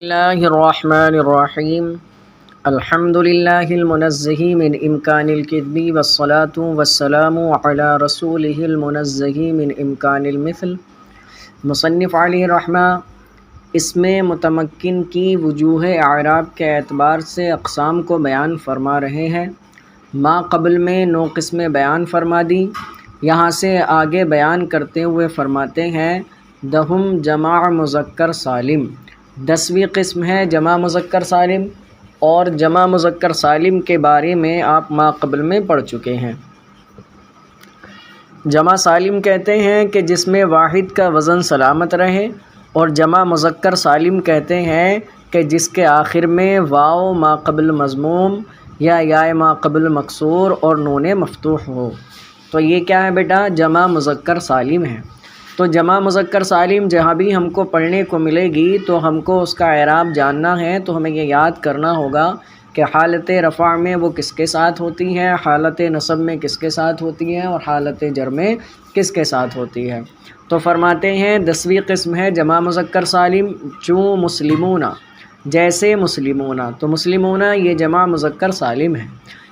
اللہ الرحمن الرحیم الحمد للہ المنزہ من امکان الکذب والصلاة والسلام علی رسولہ المنزہ من امکان المثل۔ مصنف علیہ رحمہ اسم متمکن کی وجوہ اعراب کے اعتبار سے اقسام کو بیان فرما رہے ہیں۔ ما قبل میں 9 قسمیں بیان فرما دی، یہاں سے آگے بیان کرتے ہوئے فرماتے ہیں دہم جمع مذکر سالم، 10ویں قسم ہے جمع مذکر سالم، اور جمع مذکر سالم کے بارے میں آپ ما قبل میں پڑھ چکے ہیں۔ جمع سالم کہتے ہیں کہ جس میں واحد کا وزن سلامت رہے، اور جمع مذکر سالم کہتے ہیں کہ جس کے آخر میں واو ما قبل مضموم یا یا ما قبل مکسور اور نون مفتوح ہو۔ تو یہ کیا ہے بیٹا؟ جمع مذکر سالم ہے۔ تو جمع مذکر سالم جہاں بھی ہم کو پڑھنے کو ملے گی تو ہم کو اس کا اعراب جاننا ہے، تو ہمیں یہ یاد کرنا ہوگا کہ حالت رفع میں وہ کس کے ساتھ ہوتی ہے، حالت نصب میں کس کے ساتھ ہوتی ہے، اور حالت جر میں کس کے ساتھ ہوتی ہے۔ تو فرماتے ہیں 10ویں قسم ہے جمع مذکر سالم، چوں مسلمون، جیسے مسلمون، تو مسلمون یہ جمع مذکر سالم ہے۔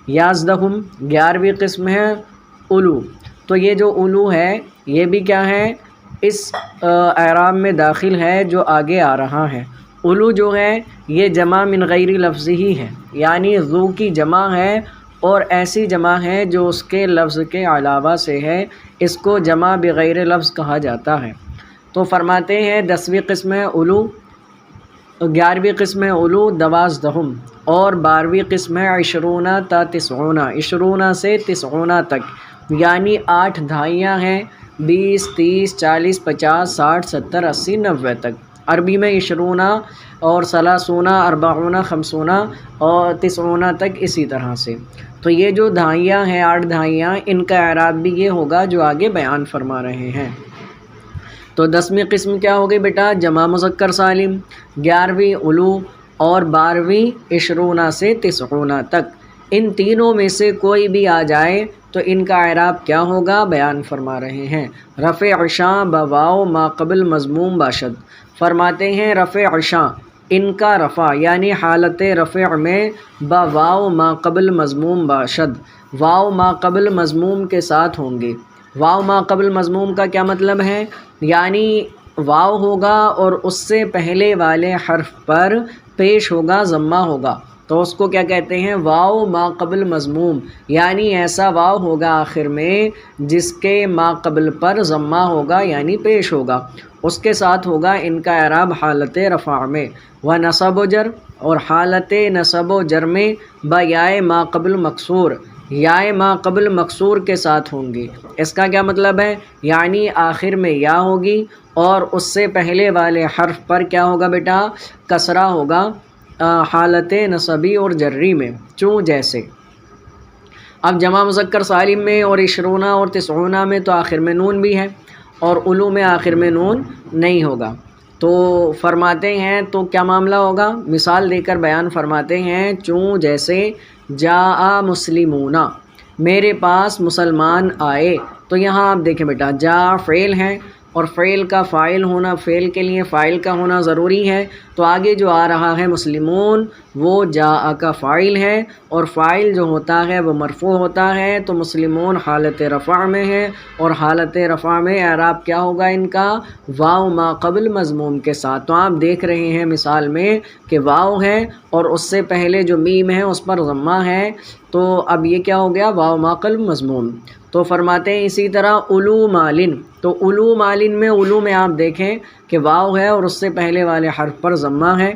11ویں قسم ہے اولو، تو یہ جو اولو ہے یہ بھی کیا ہے؟ اس اعراب میں داخل ہے جو آگے آ رہا ہے۔ اولو جو ہے یہ جمع من غیر لفظ ہی ہے، یعنی ذو کی جمع ہے اور ایسی جمع ہے جو اس کے لفظ کے علاوہ سے ہے، اس کو جمع بغیر لفظ کہا جاتا ہے۔ تو فرماتے ہیں 10ویں قسم ہے اولو، 11ویں قسم ہے اولو، 12 اور 12ویں قسم ہے 20 تا 90، 20 سے 90 تک، یعنی 8 دہائیاں ہیں، 20 30 40 50 60 70 80 90 تک۔ عربی میں 20 اور 30 40 50 اور 90 تک اسی طرح سے۔ تو یہ جو دہائیاں ہیں 8 دہائیاں، ان کا اعراب بھی یہ ہوگا جو آگے بیان فرما رہے ہیں۔ تو 10ویں قسم کیا ہوگی بیٹا؟ جمع مذکر سالم، 11ویں اولو اور 12ویں 20 سے 90 تک۔ ان تینوں میں سے کوئی بھی آ جائے تو ان کا اعراب کیا ہوگا بیان فرما رہے ہیں۔ رفع عشاں بواو ما قبل مضموم باشد، فرماتے ہیں رفع عشاں، ان کا رفع یعنی حالت رفع میں بواو ما قبل مضموم باشد، واو ما قبل مضموم کے ساتھ ہوں گے۔ واو ما قبل مضموم کا کیا مطلب ہے؟ یعنی واو ہوگا اور اس سے پہلے والے حرف پر پیش ہوگا ضمہ ہوگا، تو اس کو کیا کہتے ہیں؟ واو ما قبل مضموم، یعنی ایسا واو ہوگا آخر میں جس کے ما قبل پر ضمہ ہوگا یعنی پیش ہوگا، اس کے ساتھ ہوگا ان کا اعراب حالت رفع میں۔ و نصب و جر، اور حالت نصب و جر میں بیائے ما قبل مکسور، یا ما قبل مکسور کے ساتھ ہوں گی۔ اس کا کیا مطلب ہے؟ یعنی آخر میں یا ہوگی اور اس سے پہلے والے حرف پر کیا ہوگا بیٹا؟ کسرہ ہوگا حالت نصبی اور جری میں، چوں جیسے۔ اب جمع مذکر سالم میں اور 20 اور 90 میں تو آخر میں نون بھی ہے، اور اولو میں آخر میں نون نہیں ہوگا۔ تو فرماتے ہیں تو کیا معاملہ ہوگا؟ مثال دے کر بیان فرماتے ہیں چوں جیسے جاء مسلمون، میرے پاس مسلمان آئے۔ تو یہاں آپ دیکھیں بیٹا جا فعل ہے، اور فعل کا فاعل ہونا، فعل کے لیے فاعل کا ہونا ضروری ہے، تو آگے جو آ رہا ہے مسلمون وہ جاء کا فاعل ہے، اور فاعل جو ہوتا ہے وہ مرفوع ہوتا ہے، تو مسلمون حالت رفع میں ہے، اور حالت رفع میں اعراب کیا ہوگا ان کا؟ واو ما قبل مضموم کے ساتھ۔ تو آپ دیکھ رہے ہیں مثال میں کہ واو ہے اور اس سے پہلے جو میم ہے اس پر ضمہ ہے، تو اب یہ کیا ہو گیا؟ واو ما قبل مضموم۔ تو فرماتے ہیں اسی طرح اولو مالن، تو اولو مالن میں اولو میں آپ دیکھیں کہ واو ہے اور اس سے پہلے والے حرف پر ضمہ ہے،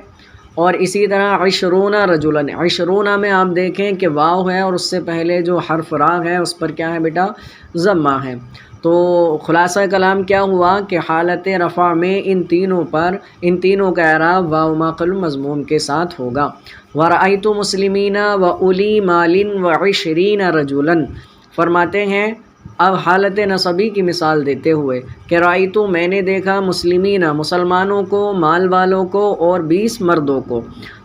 اور اسی طرح 20 رجلن، 20 میں آپ دیکھیں کہ واو ہے اور اس سے پہلے جو حرف را ہے اس پر کیا ہے بیٹا؟ ضمہ ہے۔ تو خلاصہ کلام کیا ہوا کہ حالت رفع میں ان تینوں کا اعراب واو ما قبل مضموم کے ساتھ ہوگا۔ ورأیت مسلمین و اولی مال و 20 رجلا، فرماتے ہیں اب حالت نصبی کی مثال دیتے ہوئے کہ رأیتو، میں نے دیکھا، مسلمین مسلمانوں کو، مال والوں کو، اور 20 مردوں کو۔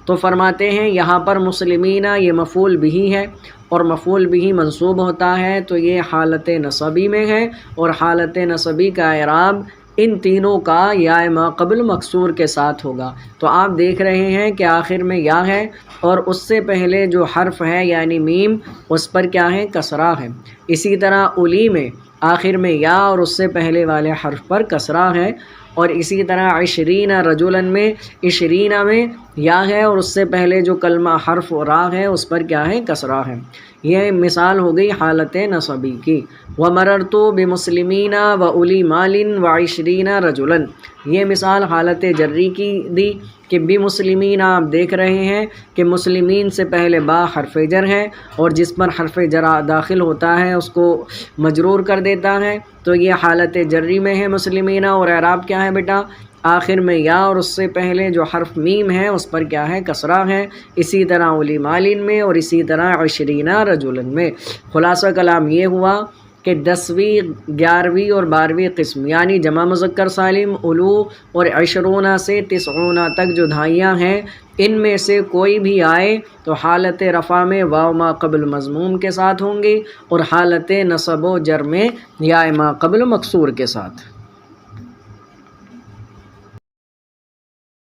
تو فرماتے ہیں یہاں پر مسلمین یہ مفعول بہ ہے، اور مفعول بہ منصوب ہوتا ہے، تو یہ حالت نصبی میں ہے، اور حالت نصبی کا اعراب ان تینوں کا یا ما قبل مکسور کے ساتھ ہوگا۔ تو آپ دیکھ رہے ہیں کہ آخر میں یا ہے اور اس سے پہلے جو حرف ہے یعنی میم اس پر کیا ہے؟ کسرہ ہے۔ اسی طرح اولی میں آخر میں یا اور اس سے پہلے والے حرف پر کسرہ ہے، اور اسی طرح عشرین رجلن میں عشرین میں یا ہے اور اس سے پہلے جو کلمہ حرف را ہے اس پر کیا ہے؟ کسرہ ہے۔ یہ مثال ہو گئی حالت نصبی کی۔ وَمَرَرْتُ بِمُسْلِمِينَ وَأُولِي مَالٍ وَعِشْرِينَ رَجُلًا، یہ مثال حالت جری کی دی کہ بمسلمین آپ دیکھ رہے ہیں کہ مسلمین سے پہلے با حرف جر ہے اور جس پر حرف جر داخل ہوتا ہے اس کو مجرور کر دیتا ہے، تو یہ حالت جری میں ہے مسلمین، اور اعراب کیا ہے بیٹا؟ آخر میں یا اور اس سے پہلے جو حرف میم ہے اس پر کیا ہے؟ کسرہ ہے۔ اسی طرح اولی مالین میں اور اسی طرح عشرین رجلن میں۔ خلاصہ کلام یہ ہوا کہ 10ویں 11ویں اور 12ویں قسم یعنی جمع مذکر سالم اولو اور عشرون سے 90 تک جو دھائیاں ہیں، ان میں سے کوئی بھی آئے تو حالت رفع میں واو ما قبل مضموم کے ساتھ ہوں گے اور حالت نصب و جر میں یا ما قبل مکسور کے ساتھ۔